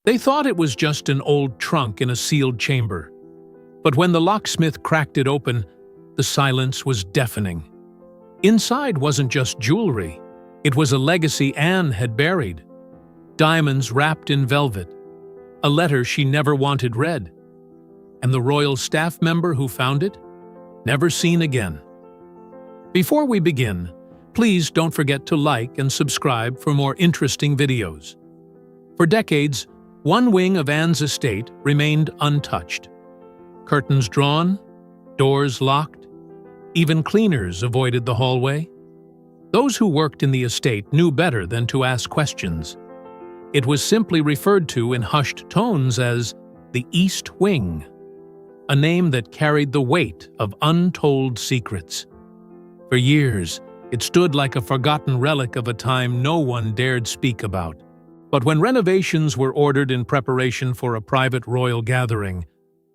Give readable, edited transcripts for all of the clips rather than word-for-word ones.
They thought it was just an old trunk in a sealed chamber. But when the locksmith cracked it open, the silence was deafening. Inside wasn't just jewelry. It was a legacy Anne had buried. Diamonds wrapped in velvet. A letter she never wanted read. And the royal staff member who found it? Never seen again. Before we begin, please don't forget to like and subscribe for more interesting videos. For decades, one wing of Anne's estate remained untouched. Curtains drawn, doors locked, even cleaners avoided the hallway. Those who worked in the estate knew better than to ask questions. It was simply referred to in hushed tones as the East Wing, a name that carried the weight of untold secrets. For years, it stood like a forgotten relic of a time no one dared speak about. But when renovations were ordered in preparation for a private royal gathering,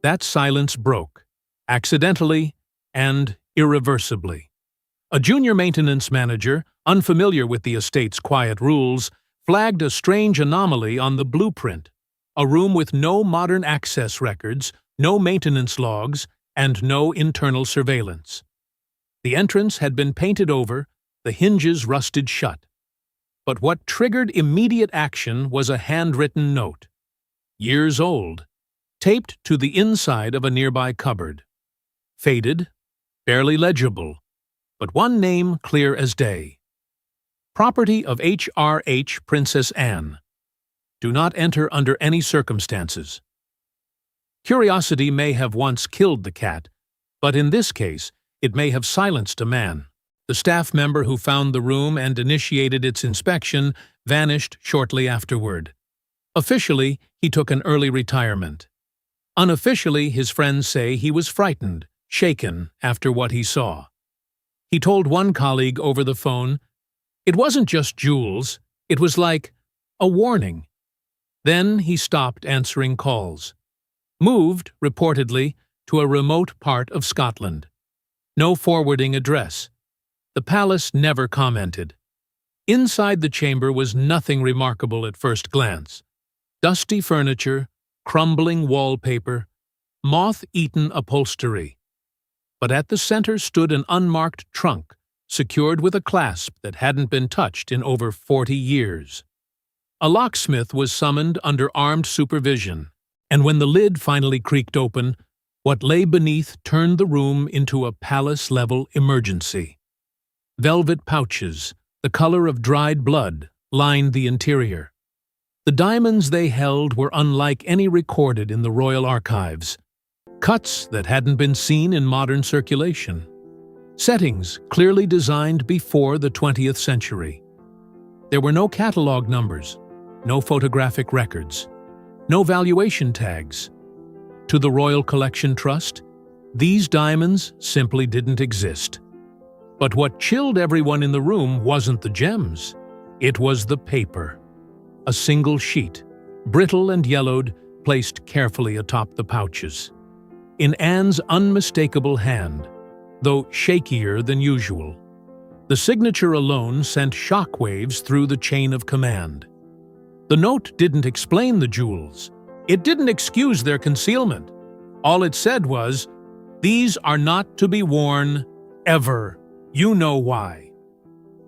that silence broke, accidentally and irreversibly. A junior maintenance manager, unfamiliar with the estate's quiet rules, flagged a strange anomaly on the blueprint, a room with no modern access records, no maintenance logs, and no internal surveillance. The entrance had been painted over, the hinges rusted shut. But what triggered immediate action was a handwritten note, years old, taped to the inside of a nearby cupboard. Faded, barely legible, but one name clear as day. Property of H.R.H. Princess Anne. Do not enter under any circumstances. Curiosity may have once killed the cat, but in this case, it may have silenced a man. The staff member who found the room and initiated its inspection vanished shortly afterward. Officially, he took an early retirement. Unofficially, his friends say he was frightened, shaken after what he saw. He told one colleague over the phone, "It wasn't just jewels, it was like a warning." Then he stopped answering calls. Moved, reportedly, to a remote part of Scotland. No forwarding address. The palace never commented. Inside the chamber was nothing remarkable at first glance. Dusty furniture, crumbling wallpaper, moth-eaten upholstery. But at the center stood an unmarked trunk, secured with a clasp that hadn't been touched in over 40 years. A locksmith was summoned under armed supervision, and when the lid finally creaked open, what lay beneath turned the room into a palace-level emergency. Velvet pouches, the color of dried blood, lined the interior. The diamonds they held were unlike any recorded in the royal archives. Cuts that hadn't been seen in modern circulation. Settings clearly designed before the 20th century. There were no catalog numbers, no photographic records, no valuation tags. To the Royal Collection Trust, these diamonds simply didn't exist. But what chilled everyone in the room wasn't the gems. It was the paper. A single sheet, brittle and yellowed, placed carefully atop the pouches. In Anne's unmistakable hand, though shakier than usual. The signature alone sent shockwaves through the chain of command. The note didn't explain the jewels. It didn't excuse their concealment. All it said was, "These are not to be worn, ever. You know why."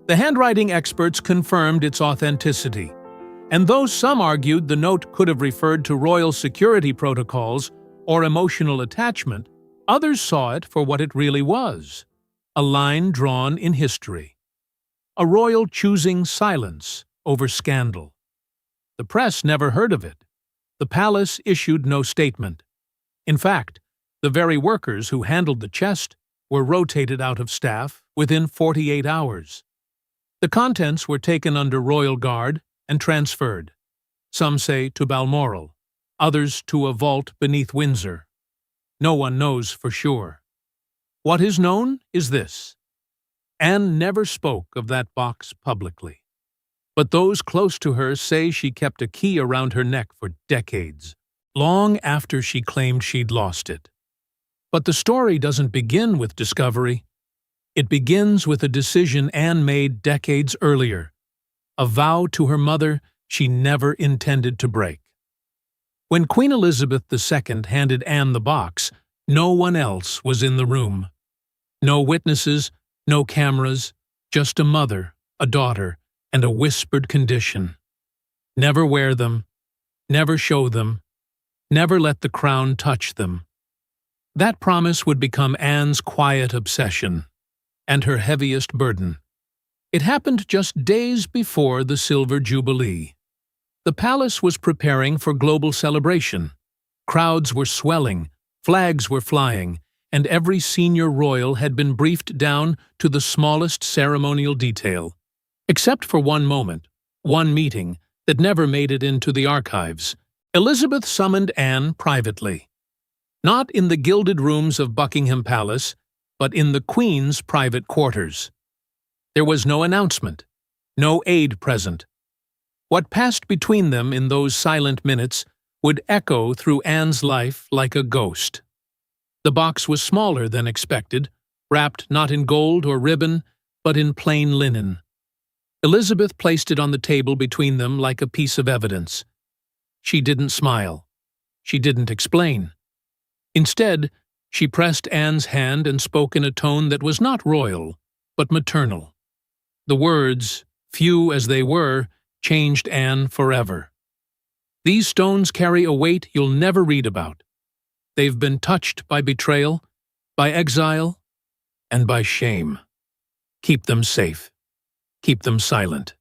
The handwriting experts confirmed its authenticity, and though some argued the note could have referred to royal security protocols or emotional attachment, others saw it for what it really was, a line drawn in history. A royal choosing silence over scandal. The press never heard of it. The palace issued no statement. In fact, the very workers who handled the chest were rotated out of staff within 48 hours. The contents were taken under royal guard and transferred. Some say to Balmoral, others to a vault beneath Windsor. No one knows for sure. What is known is this. Anne never spoke of that box publicly. But those close to her say she kept a key around her neck for decades, long after she claimed she'd lost it. But the story doesn't begin with discovery. It begins with a decision Anne made decades earlier, a vow to her mother she never intended to break. When Queen Elizabeth II handed Anne the box, no one else was in the room. No witnesses, no cameras, just a mother, a daughter, and a whispered condition. Never wear them, never show them, never let the crown touch them. That promise would become Anne's quiet obsession, and her heaviest burden. It happened just days before the Silver Jubilee. The palace was preparing for global celebration. Crowds were swelling, flags were flying, and every senior royal had been briefed down to the smallest ceremonial detail. Except for one moment, one meeting, that never made it into the archives. Elizabeth summoned Anne privately. Not in the gilded rooms of Buckingham Palace, but in the Queen's private quarters. There was no announcement, no aide present. What passed between them in those silent minutes would echo through Anne's life like a ghost. The box was smaller than expected, wrapped not in gold or ribbon, but in plain linen. Elizabeth placed it on the table between them like a piece of evidence. She didn't smile. She didn't explain. Instead, she pressed Anne's hand and spoke in a tone that was not royal, but maternal. The words, few as they were, changed Anne forever. These stones carry a weight you'll never read about. They've been touched by betrayal, by exile, and by shame. Keep them safe. Keep them silent.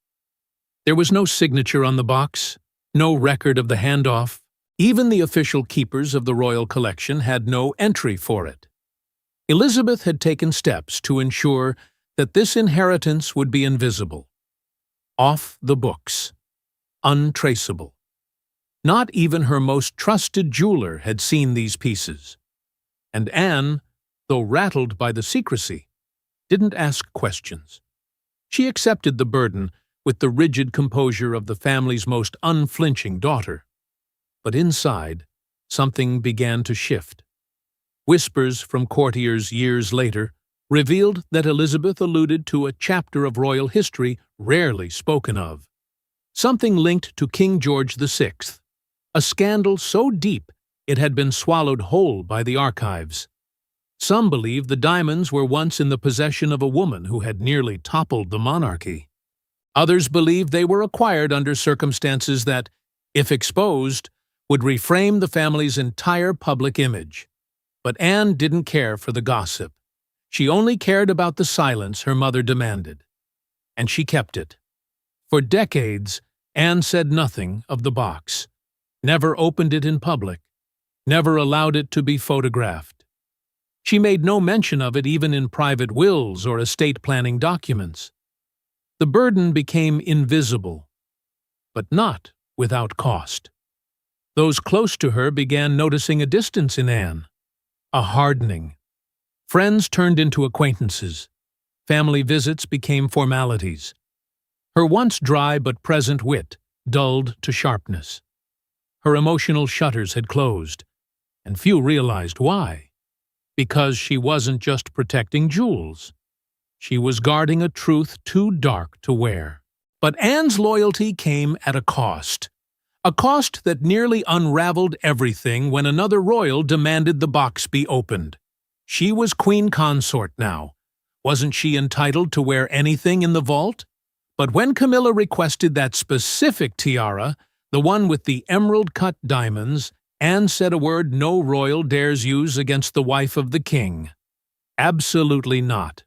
There was no signature on the box, no record of the handoff. Even the official keepers of the royal collection had no entry for it. Elizabeth had taken steps to ensure that this inheritance would be invisible, off the books, untraceable. Not even her most trusted jeweler had seen these pieces. And Anne, though rattled by the secrecy, didn't ask questions. She accepted the burden with the rigid composure of the family's most unflinching daughter. But inside, something began to shift. Whispers from courtiers years later revealed that Elizabeth alluded to a chapter of royal history rarely spoken of. Something linked to King George VI, a scandal so deep it had been swallowed whole by the archives. Some believe the diamonds were once in the possession of a woman who had nearly toppled the monarchy. Others believe they were acquired under circumstances that, if exposed, would reframe the family's entire public image. But Anne didn't care for the gossip. She only cared about the silence her mother demanded. And she kept it. For decades, Anne said nothing of the box, never opened it in public, never allowed it to be photographed. She made no mention of it even in private wills or estate planning documents. The burden became invisible, but not without cost. Those close to her began noticing a distance in Anne, a hardening. Friends turned into acquaintances. Family visits became formalities. Her once dry but present wit dulled to sharpness. Her emotional shutters had closed, and few realized why. Because she wasn't just protecting jewels. She was guarding a truth too dark to wear. But Anne's loyalty came at a cost that nearly unraveled everything when another royal demanded the box be opened. She was queen consort now. Wasn't she entitled to wear anything in the vault? But when Camilla requested that specific tiara, the one with the emerald-cut diamonds, Anne said a word no royal dares use against the wife of the king. Absolutely not.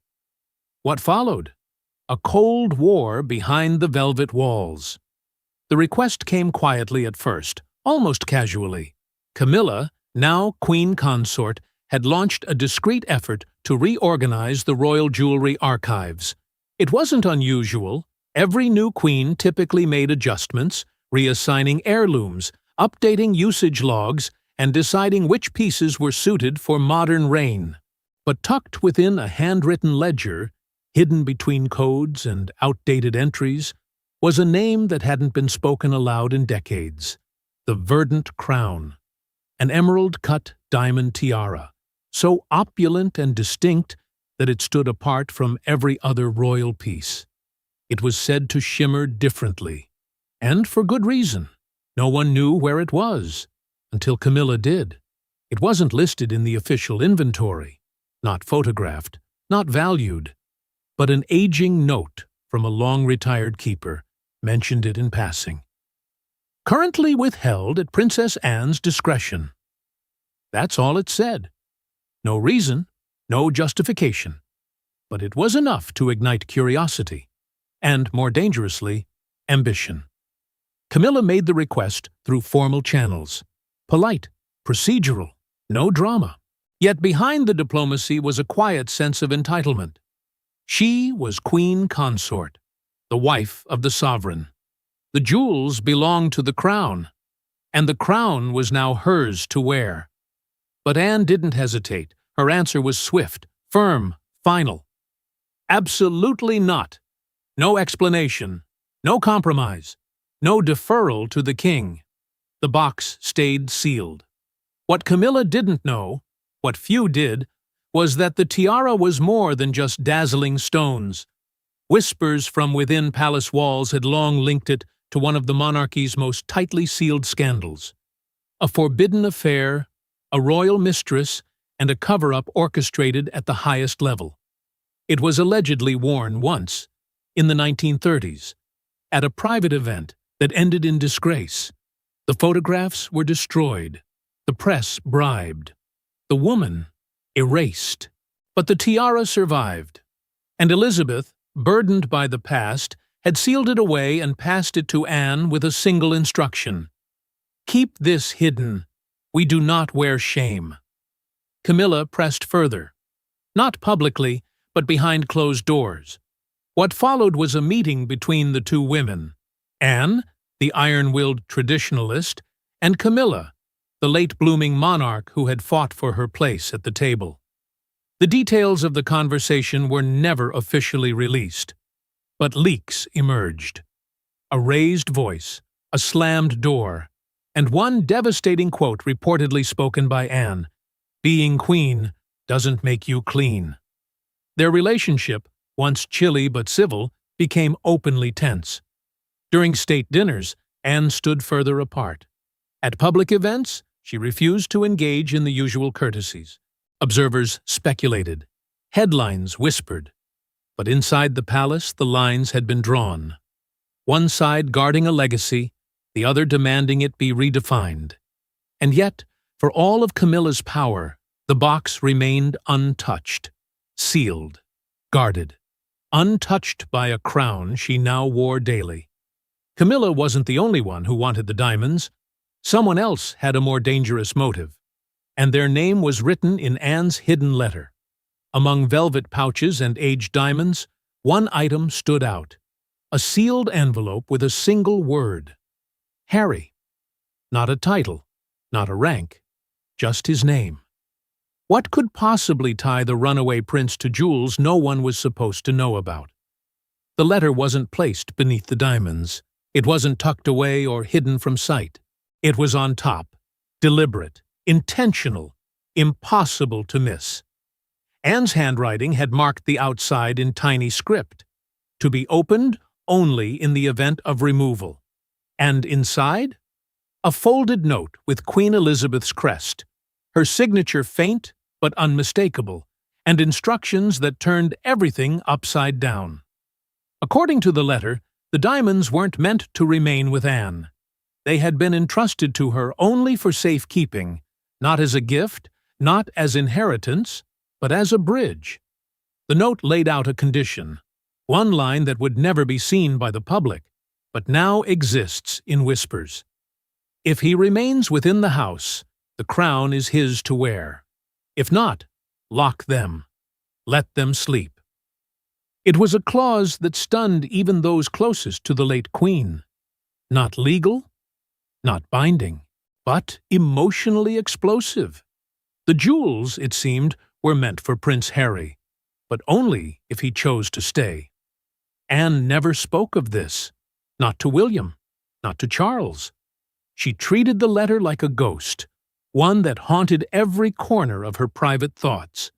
What followed? A cold war behind the velvet walls. The request came quietly at first, almost casually. Camilla, now queen consort, had launched a discreet effort to reorganize the royal jewelry archives. It wasn't unusual. Every new queen typically made adjustments, reassigning heirlooms, updating usage logs, and deciding which pieces were suited for modern reign. But tucked within a handwritten ledger, hidden between codes and outdated entries, was a name that hadn't been spoken aloud in decades: the verdant crown, an emerald-cut diamond tiara, so opulent and distinct that it stood apart from every other royal piece. It was said to shimmer differently, and for good reason. No one knew where it was. until Camilla did. It wasn't listed in the official inventory, not photographed, not valued, but an aging note from a long-retired keeper mentioned it in passing. Currently withheld at Princess Anne's discretion. That's all it said. No reason, no justification. But it was enough to ignite curiosity, and, more dangerously, ambition. Camilla made the request through formal channels. Polite, procedural, no drama. Yet behind the diplomacy was a quiet sense of entitlement. She was queen consort, the wife of the sovereign. The jewels belonged to the crown, and the crown was now hers to wear. But Anne didn't hesitate. Her answer was swift, firm, final. Absolutely not. No explanation, no compromise, no deferral to the king. The box stayed sealed. What Camilla didn't know, what few did, was that the tiara was more than just dazzling stones. Whispers from within palace walls had long linked it to one of the monarchy's most tightly sealed scandals. A forbidden affair, a royal mistress, and a cover-up orchestrated at the highest level. It was allegedly worn once, in the 1930s, at a private event that ended in disgrace. The photographs were destroyed, the press bribed, the woman erased. But the tiara survived, and Elizabeth, burdened by the past, had sealed it away and passed it to Anne with a single instruction. Keep this hidden. We do not wear shame. Camilla pressed further. Not publicly, but behind closed doors. What followed was a meeting between the two women. Anne, the iron-willed traditionalist, and Camilla, the late-blooming monarch who had fought for her place at the table. The details of the conversation were never officially released, but leaks emerged. A raised voice, a slammed door, and one devastating quote reportedly spoken by Anne, "Being queen doesn't make you clean." Their relationship, once chilly but civil, became openly tense. During state dinners, Anne stood further apart. At public events, she refused to engage in the usual courtesies. Observers speculated. Headlines whispered. But inside the palace, the lines had been drawn. One side guarding a legacy, the other demanding it be redefined. And yet, for all of Camilla's power, the box remained untouched, sealed, guarded, untouched by a crown she now wore daily. Camilla wasn't the only one who wanted the diamonds. Someone else had a more dangerous motive, and their name was written in Anne's hidden letter. Among velvet pouches and aged diamonds, one item stood out, a sealed envelope with a single word. Harry. Not a title, not a rank, just his name. What could possibly tie the runaway prince to jewels no one was supposed to know about? The letter wasn't placed beneath the diamonds. It wasn't tucked away or hidden from sight. It was on top, deliberate, intentional, impossible to miss. Anne's handwriting had marked the outside in tiny script, to be opened only in the event of removal. And inside? A folded note with Queen Elizabeth's crest, her signature faint but unmistakable, and instructions that turned everything upside down. According to the letter, the diamonds weren't meant to remain with Anne. They had been entrusted to her only for safekeeping, not as a gift, not as inheritance, but as a bridge. The note laid out a condition, one line that would never be seen by the public, but now exists in whispers. If he remains within the house, the crown is his to wear. If not, lock them. Let them sleep. It was a clause that stunned even those closest to the late queen. Not legal, not binding, but emotionally explosive. The jewels, it seemed, were meant for Prince Harry, but only if he chose to stay. Anne never spoke of this, not to William, not to Charles. She treated the letter like a ghost, one that haunted every corner of her private thoughts.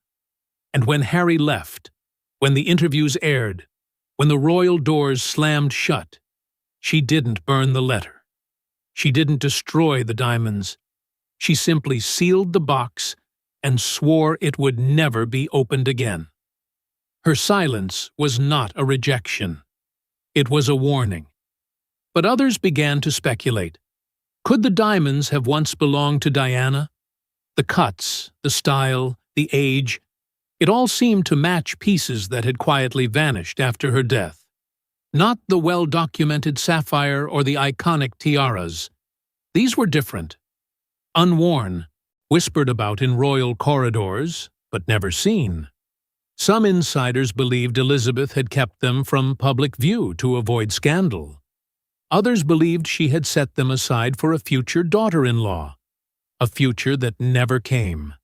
And when Harry left, when the interviews aired, when the royal doors slammed shut, she didn't burn the letter. She didn't destroy the diamonds. She simply sealed the box and swore it would never be opened again. Her silence was not a rejection. It was a warning. But others began to speculate. Could the diamonds have once belonged to Diana? The cuts, the style, the age, it all seemed to match pieces that had quietly vanished after her death. Not the well-documented sapphire or the iconic tiaras. These were different. Unworn, whispered about in royal corridors, but never seen. Some insiders believed Elizabeth had kept them from public view to avoid scandal. Others believed she had set them aside for a future daughter-in-law, a future that never came.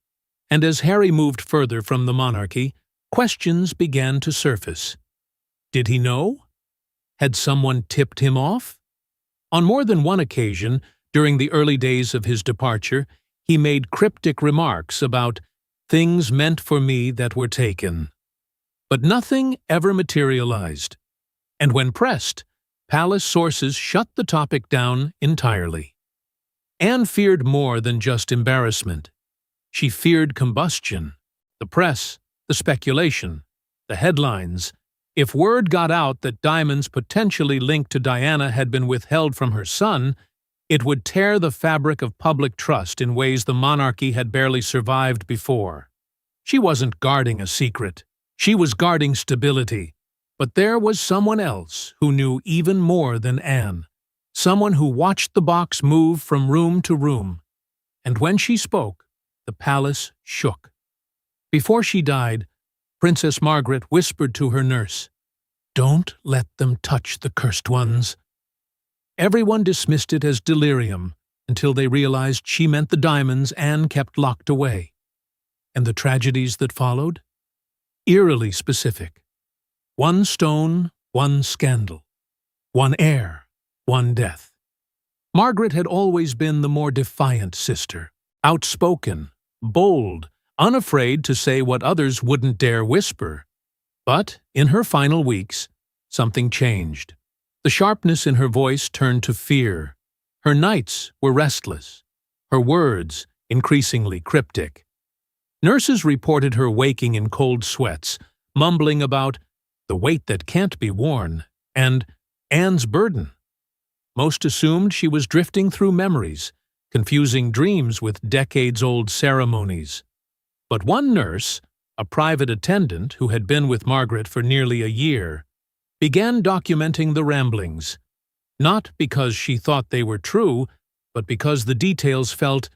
And as Harry moved further from the monarchy, questions began to surface. Did he know? Had someone tipped him off? On more than one occasion, during the early days of his departure, he made cryptic remarks about things meant for me that were taken. But nothing ever materialized. And when pressed, palace sources shut the topic down entirely. Anne feared more than just embarrassment. She feared combustion, the press, the speculation, the headlines. If word got out that diamonds potentially linked to Diana had been withheld from her son, it would tear the fabric of public trust in ways the monarchy had barely survived before. She wasn't guarding a secret. She was guarding stability. But there was someone else who knew even more than Anne. Someone who watched the box move from room to room. And when she spoke, the palace shook. Before she died, Princess Margaret whispered to her nurse, "Don't let them touch the cursed ones." Everyone dismissed it as delirium until they realized she meant the diamonds Anne kept locked away. And the tragedies that followed? Eerily specific. One stone, one scandal. One heir, one death. Margaret had always been the more defiant sister, outspoken, bold, unafraid to say what others wouldn't dare whisper. But in her final weeks, something changed. The sharpness in her voice turned to fear. Her nights were restless, her words increasingly cryptic. Nurses reported her waking in cold sweats, mumbling about the weight that can't be worn and Anne's burden. Most assumed she was drifting through memories, confusing dreams with decades-old ceremonies. But one nurse, a private attendant who had been with Margaret for nearly a year, began documenting the ramblings, not because she thought they were true, but because the details felt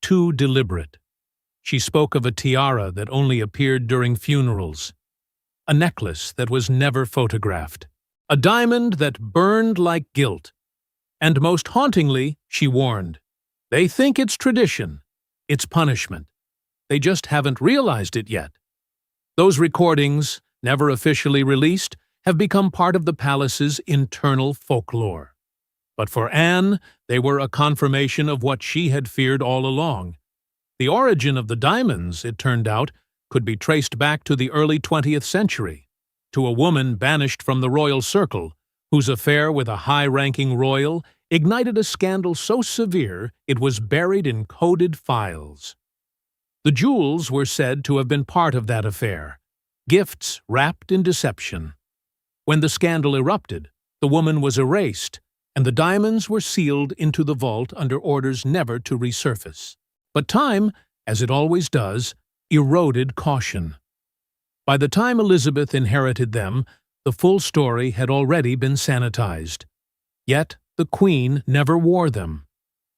too deliberate. She spoke of a tiara that only appeared during funerals, a necklace that was never photographed, a diamond that burned like guilt. And most hauntingly, she warned, they think it's tradition, it's punishment. They just haven't realized it yet. Those recordings, never officially released, have become part of the palace's internal folklore. But for Anne, they were a confirmation of what she had feared all along. The origin of the diamonds, it turned out, could be traced back to the early 20th century, to a woman banished from the royal circle, whose affair with a high-ranking royal ignited a scandal so severe it was buried in coded files. The jewels were said to have been part of that affair, gifts wrapped in deception. When the scandal erupted, the woman was erased, and the diamonds were sealed into the vault under orders never to resurface. But time, as it always does, eroded caution. By the time Elizabeth inherited them, the full story had already been sanitized. Yet the Queen never wore them,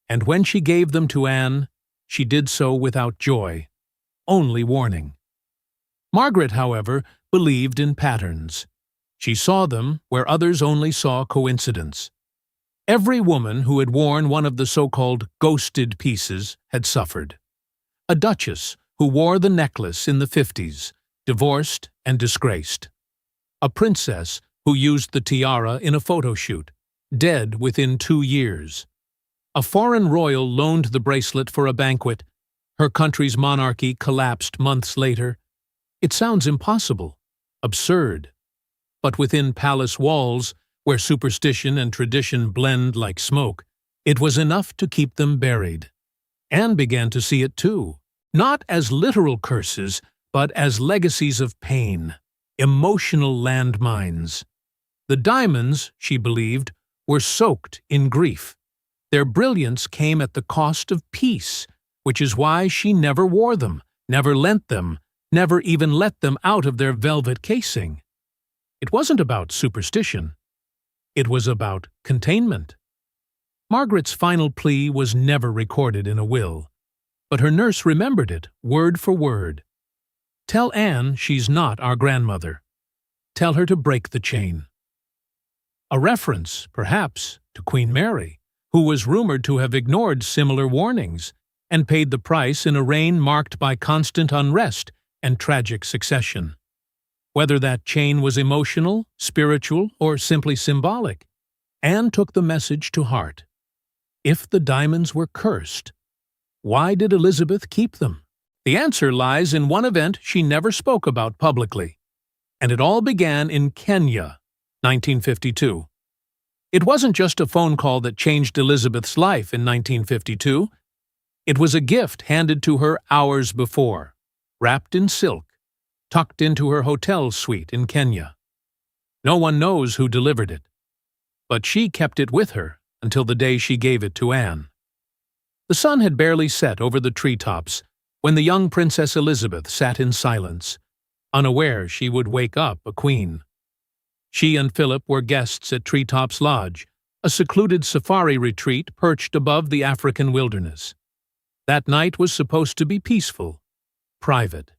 and when she gave them to Anne, she did so without joy, only warning. Margaret, however, believed in patterns. She saw them where others only saw coincidence. Every woman who had worn one of the so-called ghosted pieces had suffered. A duchess who wore the necklace in the 50s, divorced and disgraced. A princess who used the tiara in a photo shoot, dead within 2 years. A foreign royal loaned the bracelet for a banquet. Her country's monarchy collapsed months later. It sounds impossible, absurd. But within palace walls, where superstition and tradition blend like smoke, it was enough to keep them buried. Anne began to see it too, not as literal curses, but as legacies of pain, emotional landmines. The diamonds, she believed, were soaked in grief. Their brilliance came at the cost of peace, which is why she never wore them, never lent them, never even let them out of their velvet casing. It wasn't about superstition. It was about containment. Margaret's final plea was never recorded in a will, but her nurse remembered it, word for word. "Tell Anne she's not our grandmother. Tell her to break the chain." A reference, perhaps, to Queen Mary, who was rumored to have ignored similar warnings and paid the price in a reign marked by constant unrest and tragic succession. Whether that chain was emotional, spiritual, or simply symbolic, Anne took the message to heart. If the diamonds were cursed, why did Elizabeth keep them? The answer lies in one event she never spoke about publicly, and it all began in Kenya, 1952. It wasn't just a phone call that changed Elizabeth's life in 1952. It was a gift handed to her hours before, wrapped in silk, tucked into her hotel suite in Kenya. No one knows who delivered it, but she kept it with her until the day she gave it to Anne. The sun had barely set over the treetops when the young Princess Elizabeth sat in silence, unaware she would wake up a queen. She and Philip were guests at Treetops Lodge, a secluded safari retreat perched above the African wilderness. That night was supposed to be peaceful, private,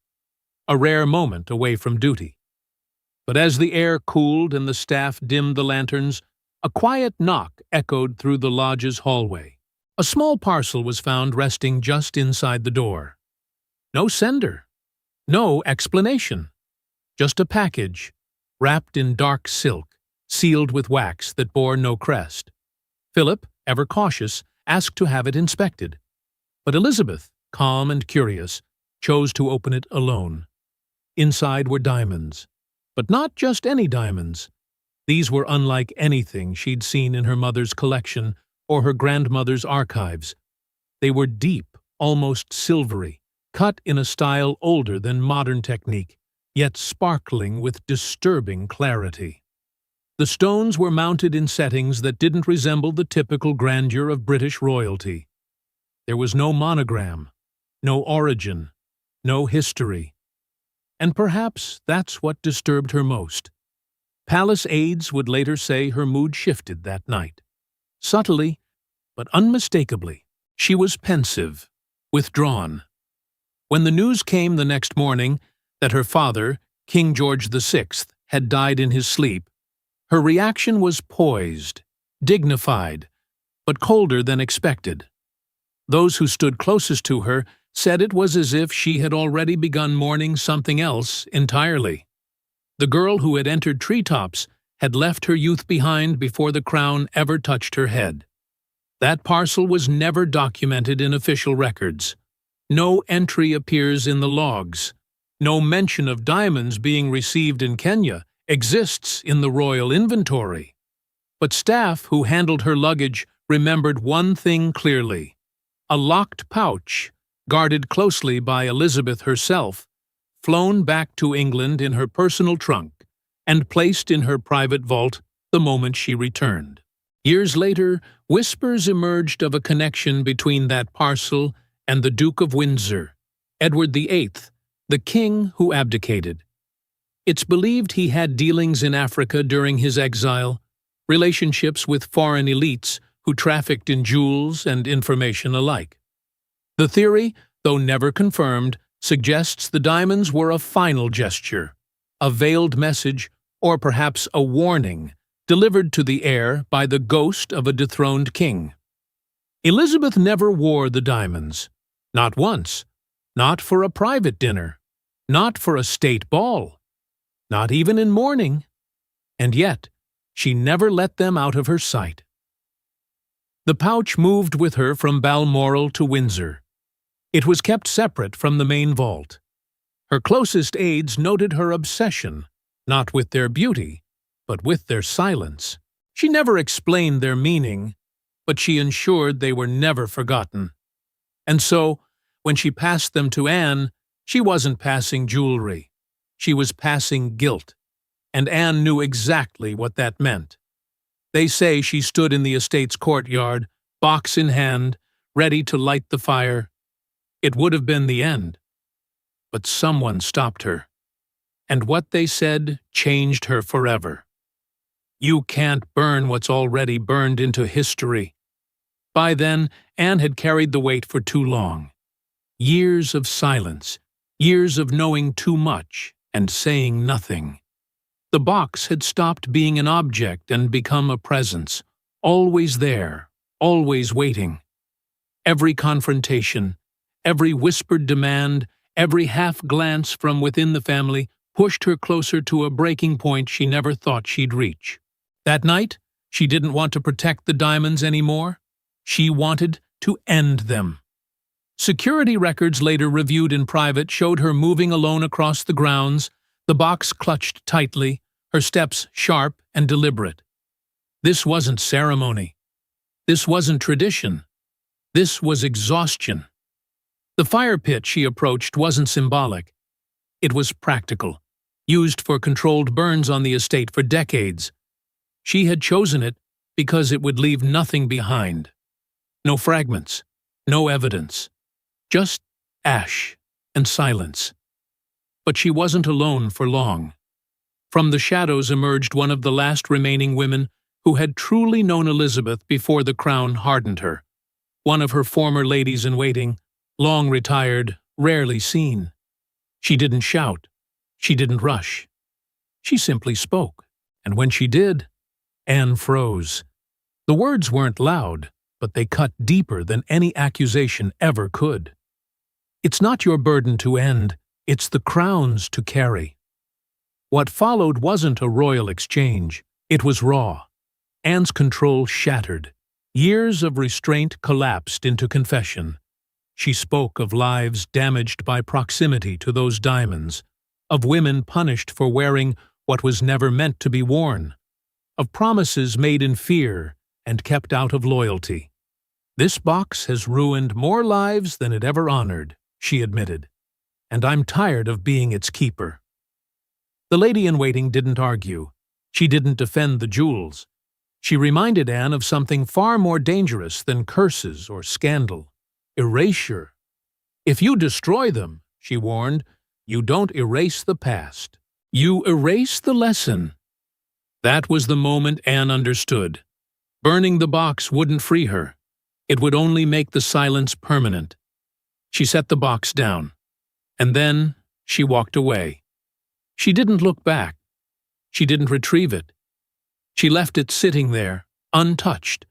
a rare moment away from duty. But as the air cooled and the staff dimmed the lanterns, a quiet knock echoed through the lodge's hallway. A small parcel was found resting just inside the door. No sender, no explanation, just a package, wrapped in dark silk, sealed with wax that bore no crest. Philip, ever cautious, asked to have it inspected. But Elizabeth, calm and curious, chose to open it alone. Inside were diamonds, but not just any diamonds. These were unlike anything she'd seen in her mother's collection or her grandmother's archives. They were deep, almost silvery, cut in a style older than modern technique, yet sparkling with disturbing clarity. The stones were mounted in settings that didn't resemble the typical grandeur of British royalty. There was no monogram, no origin, no history. And perhaps that's what disturbed her most. Palace aides would later say her mood shifted that night. Subtly, but unmistakably, she was pensive, withdrawn. When the news came the next morning that her father, King George VI, had died in his sleep, her reaction was poised, dignified, but colder than expected. Those who stood closest to her said it was as if she had already begun mourning something else entirely. The girl who had entered Treetops had left her youth behind before the crown ever touched her head. That parcel was never documented in official records. No entry appears in the logs. No mention of diamonds being received in Kenya exists in the royal inventory. But staff who handled her luggage remembered one thing clearly: a locked pouch, guarded closely by Elizabeth herself, flown back to England in her personal trunk and placed in her private vault the moment she returned. Years later, whispers emerged of a connection between that parcel and the Duke of Windsor, Edward VIII, the king who abdicated. It's believed he had dealings in Africa during his exile, relationships with foreign elites who trafficked in jewels and information alike. The theory, though never confirmed, suggests the diamonds were a final gesture, a veiled message, or perhaps a warning, delivered to the heir by the ghost of a dethroned king. Elizabeth never wore the diamonds. Not once. Not for a private dinner. Not for a state ball. Not even in mourning. And yet, she never let them out of her sight. The pouch moved with her from Balmoral to Windsor. It was kept separate from the main vault. Her closest aides noted her obsession, not with their beauty, but with their silence. She never explained their meaning, but she ensured they were never forgotten. And so, when she passed them to Anne, she wasn't passing jewelry. She was passing guilt, and Anne knew exactly what that meant. They say she stood in the estate's courtyard, box in hand, ready to light the fire. It would have been the end. But someone stopped her, and what they said changed her forever. You can't burn what's already burned into history. By then, Anne had carried the weight for too long. Years of silence, years of knowing too much and saying nothing. The box had stopped being an object and become a presence, always there, always waiting. Every confrontation, every whispered demand, every half-glance from within the family pushed her closer to a breaking point she never thought she'd reach. That night, she didn't want to protect the diamonds anymore. She wanted to end them. Security records later reviewed in private showed her moving alone across the grounds, the box clutched tightly, her steps sharp and deliberate. This wasn't ceremony. This wasn't tradition. This was exhaustion. The fire pit she approached wasn't symbolic. It was practical, used for controlled burns on the estate for decades. She had chosen it because it would leave nothing behind. No fragments, no evidence, just ash and silence. But she wasn't alone for long. From the shadows emerged one of the last remaining women who had truly known Elizabeth before the crown hardened her. One of her former ladies-in-waiting, long retired, rarely seen. She didn't shout. She didn't rush. She simply spoke, and when she did, Anne froze. The words weren't loud, but they cut deeper than any accusation ever could. It's not your burden to end, it's the crown's to carry. What followed wasn't a royal exchange, it was raw. Anne's control shattered. Years of restraint collapsed into confession. She spoke of lives damaged by proximity to those diamonds, of women punished for wearing what was never meant to be worn, of promises made in fear and kept out of loyalty. This box has ruined more lives than it ever honored, she admitted, and I'm tired of being its keeper. The lady-in-waiting didn't argue. She didn't defend the jewels. She reminded Anne of something far more dangerous than curses or scandal: erasure. If you destroy them, she warned, you don't erase the past. You erase the lesson. That was the moment Anne understood. Burning the box wouldn't free her. It would only make the silence permanent. She set the box down, and then she walked away. She didn't look back. She didn't retrieve it. She left it sitting there, untouched,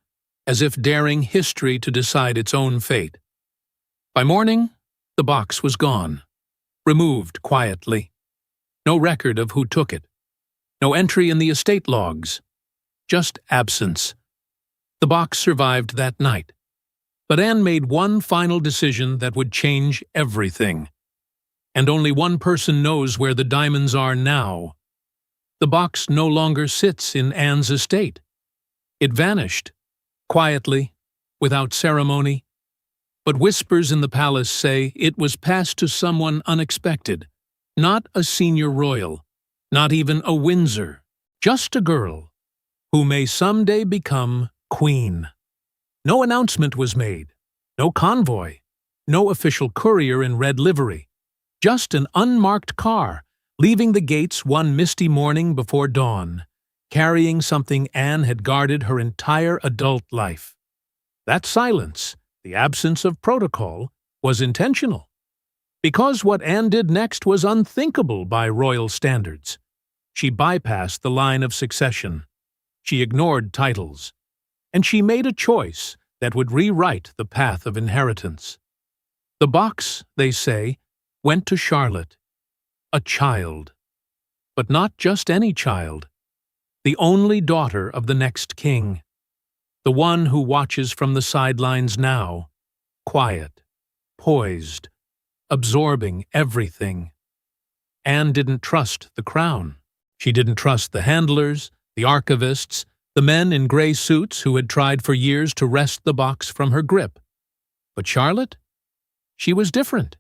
as if daring history to decide its own fate. By morning, the box was gone, removed quietly. No record of who took it. No entry in the estate logs. Just absence. The box survived that night. But Anne made one final decision that would change everything. And only one person knows where the diamonds are now. The box no longer sits in Anne's estate. It vanished, quietly, without ceremony. But whispers in the palace say it was passed to someone unexpected, not a senior royal, not even a Windsor, just a girl, who may someday become queen. No announcement was made, no convoy, no official courier in red livery, just an unmarked car leaving the gates one misty morning before dawn, carrying something Anne had guarded her entire adult life. That silence, the absence of protocol, was intentional. Because what Anne did next was unthinkable by royal standards. She bypassed the line of succession. She ignored titles. And she made a choice that would rewrite the path of inheritance. The box, they say, went to Charlotte, a child. But not just any child. The only daughter of the next king. The one who watches from the sidelines now, quiet, poised, absorbing everything. Anne didn't trust the crown. She didn't trust the handlers, the archivists, the men in gray suits who had tried for years to wrest the box from her grip. But Charlotte? She was different.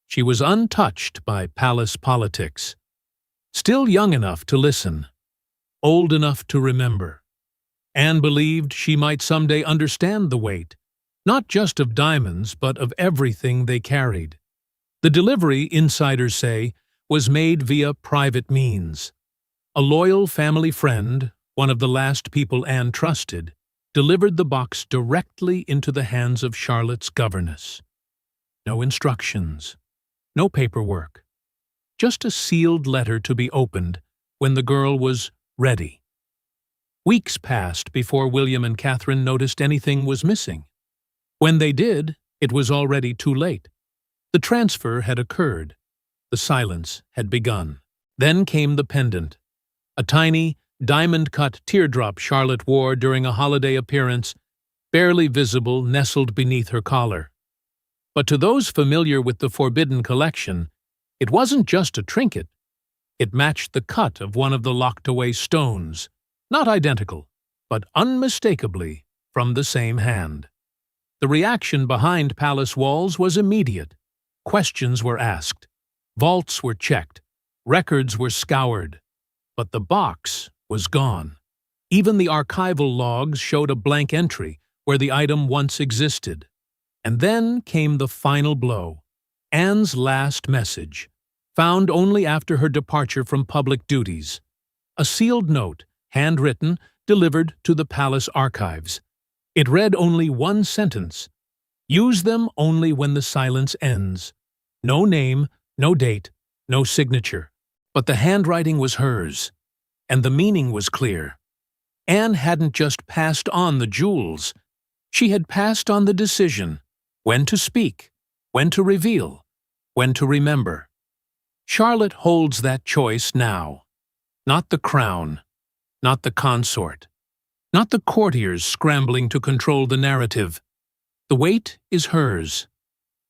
She was untouched by palace politics. Still young enough to listen, old enough to remember. Anne believed she might someday understand the weight, not just of diamonds, but of everything they carried. The delivery, insiders say, was made via private means. A loyal family friend, one of the last people Anne trusted, delivered the box directly into the hands of Charlotte's governess. No instructions, no paperwork, just a sealed letter to be opened when the girl was ready. Weeks passed before William and Catherine noticed anything was missing. When they did, it was already too late. The transfer had occurred. The silence had begun. Then came the pendant, a tiny, diamond-cut teardrop Charlotte wore during a holiday appearance, barely visible, nestled beneath her collar. But to those familiar with the forbidden collection, it wasn't just a trinket. It matched the cut of one of the locked-away stones, not identical, but unmistakably from the same hand. The reaction behind palace walls was immediate. Questions were asked. Vaults were checked. Records were scoured. But the box was gone. Even the archival logs showed a blank entry where the item once existed. And then came the final blow. Anne's last message, found only after her departure from public duties. A sealed note, handwritten, delivered to the palace archives. It read only one sentence: "Use them only when the silence ends." No name, no date, no signature. But the handwriting was hers, and the meaning was clear. Anne hadn't just passed on the jewels. She had passed on the decision: when to speak, when to reveal, when to remember. Charlotte holds that choice now. Not the crown, not the consort, not the courtiers scrambling to control the narrative. The weight is hers,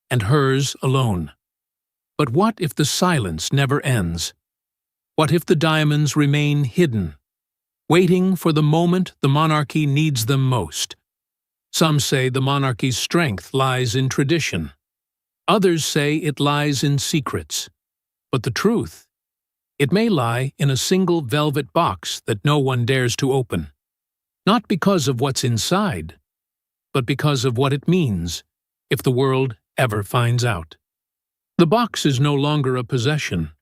and hers alone. But what if the silence never ends? What if the diamonds remain hidden, waiting for the moment the monarchy needs them most? Some say the monarchy's strength lies in tradition. Others say it lies in secrets. But the truth, it may lie in a single velvet box that no one dares to open. Not because of what's inside, but because of what it means if the world ever finds out. The box is no longer a possession.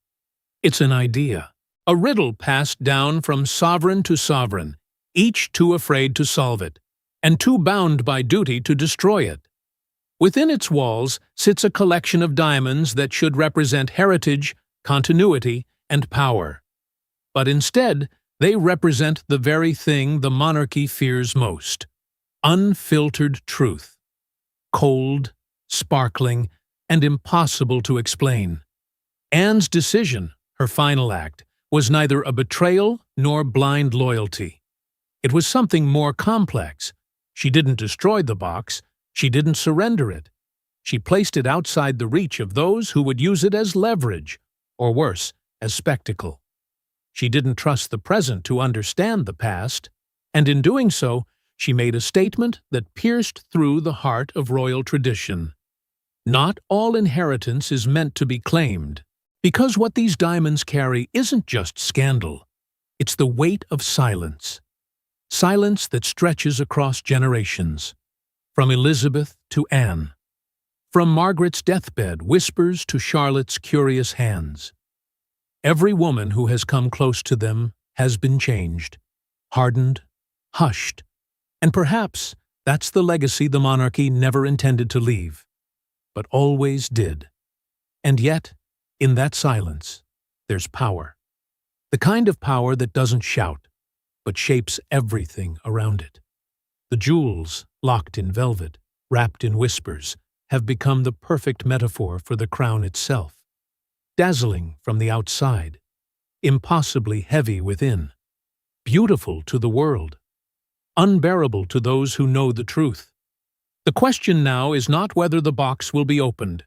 It's an idea, a riddle passed down from sovereign to sovereign, each too afraid to solve it, and too bound by duty to destroy it. Within its walls sits a collection of diamonds that should represent heritage, continuity, and power. But instead, they represent the very thing the monarchy fears most: unfiltered truth. Cold, sparkling, and impossible to explain. Anne's decision, her final act, was neither a betrayal nor blind loyalty. It was something more complex. She didn't destroy the box. She didn't surrender it. She placed it outside the reach of those who would use it as leverage, or worse, as spectacle. She didn't trust the present to understand the past, and in doing so, she made a statement that pierced through the heart of royal tradition. Not all inheritance is meant to be claimed, because what these diamonds carry isn't just scandal. It's the weight of silence. Silence that stretches across generations. From Elizabeth to Anne. From Margaret's deathbed whispers to Charlotte's curious hands. Every woman who has come close to them has been changed, hardened, hushed, and perhaps that's the legacy the monarchy never intended to leave, but always did. And yet, in that silence, there's power. The kind of power that doesn't shout, but shapes everything around it. The jewels, locked in velvet, wrapped in whispers, have become the perfect metaphor for the crown itself. Dazzling from the outside, impossibly heavy within, beautiful to the world, unbearable to those who know the truth. The question now is not whether the box will be opened.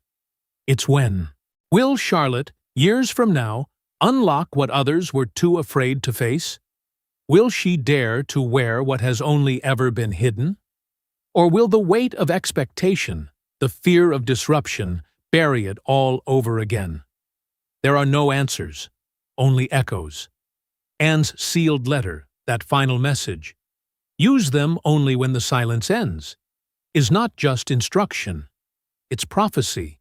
It's when. Will Charlotte, years from now, unlock what others were too afraid to face? Will she dare to wear what has only ever been hidden? Or will the weight of expectation, The fear of disruption bury it all over again. There are no answers, only echoes. Anne's sealed letter, that final message, use them only when the silence ends, is not just instruction. It's prophecy.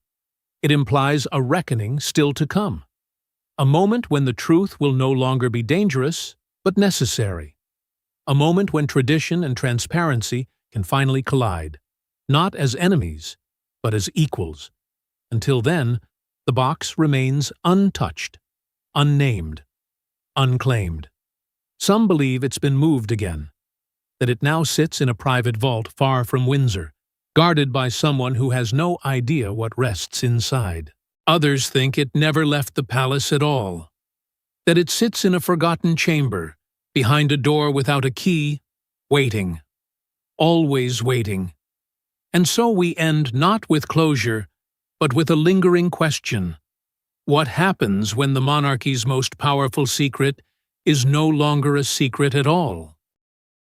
It implies a reckoning still to come. A moment when the truth will no longer be dangerous, but necessary. A moment when tradition and transparency can finally collide, not as enemies, but as equals. Until then, the box remains untouched, unnamed, unclaimed. Some believe it's been moved again, that it now sits in a private vault far from Windsor, guarded by someone who has no idea what rests inside. Others think it never left the palace at all, that it sits in a forgotten chamber, behind a door without a key, waiting, always waiting. And so we end not with closure, but with a lingering question. What happens when the monarchy's most powerful secret is no longer a secret at all?